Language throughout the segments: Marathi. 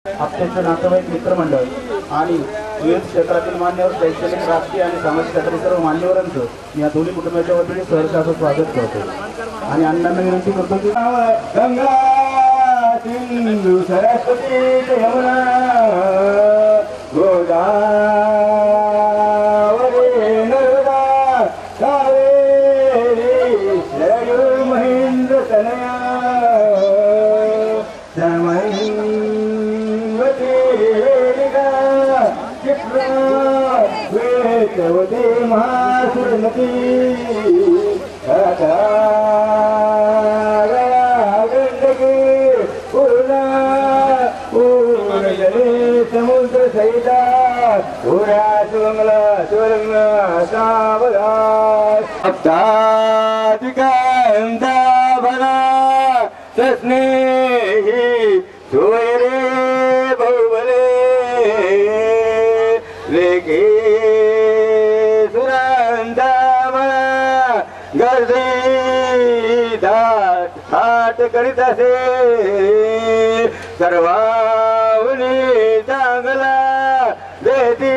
अत्यंत नातेवाईक मित्रमंडळ आणि विविध क्षेत्रातील मान्यवर, शैक्षणिक, राजकीय आणि सामाजिक क्षेत्रातील सर्व मान्यवरांचं या दोन्ही कुटुंबाच्या वतीने सहर्ष असं स्वागत करतो आणि अण्णांना विनंती करतो की गंगा सिंधू सरस्वती यमुना गोदावरी नर्मदा कावेरी सरयू महेंद्र तनया वेतवती महासुरमती गंडकी पूर्णा पूर्णजले समुद्र सहिता पुरा सुमंगला सुवर्ण सावधा सप्ताधिकांदा भला सस्नेही सोयरे बहुबले लेके थाट करीत असे सर्वांनी चांगला देती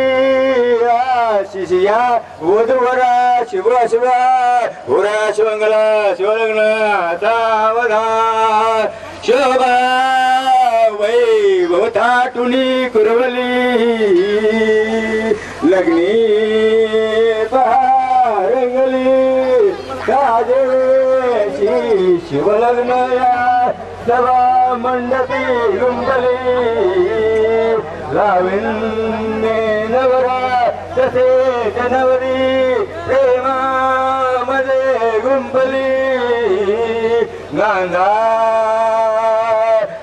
आशिषिया वधूवरा शिव शिवा पुरा शिवंगला शिवलग्न सावधा शोभा वैभव थाटुनी कुरवली लग्नी पहारंगली काजवेशी शिवलग्नया सभा मंडपी गुंबली लाविन्ये नवरा तसे जनवरी प्रेमामध्ये गुंबली गांधा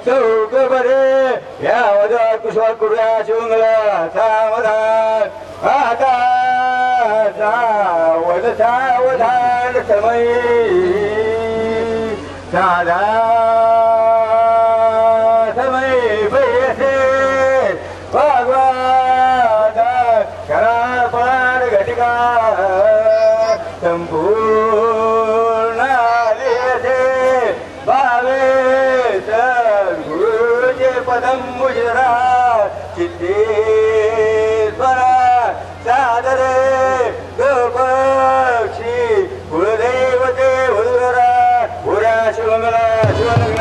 चौक बरे या वदा कुशवा कुर्या शिवंगला सावधान आता सावधान समय साधा समय पैसे भगवान करार परार घटिका संपूर्ण आलेसे भावे सद्गुरुचे पदम मुजरा चित्तेश्वरा सादरे गोपक्षी कुलदेवते वधुरा पुरा शिवमंगला शिवलग्न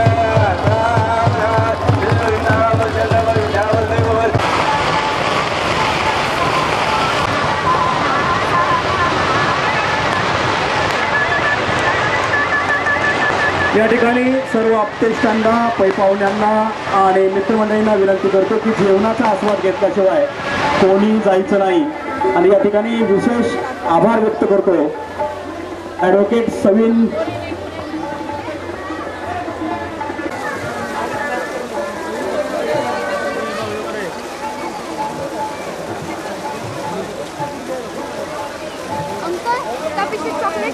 या ठिकाणी सर्व आप्तेष्टांना, पैपावण्यांना आणि मित्रमंडळींना विनंती करतो की जेवणाचा आस्वाद घेतल्याशिवाय कोणी जायचं नाही आणि या ठिकाणी विशेष आभार व्यक्त करतो ॲडव्होकेट सविन चॉकलेट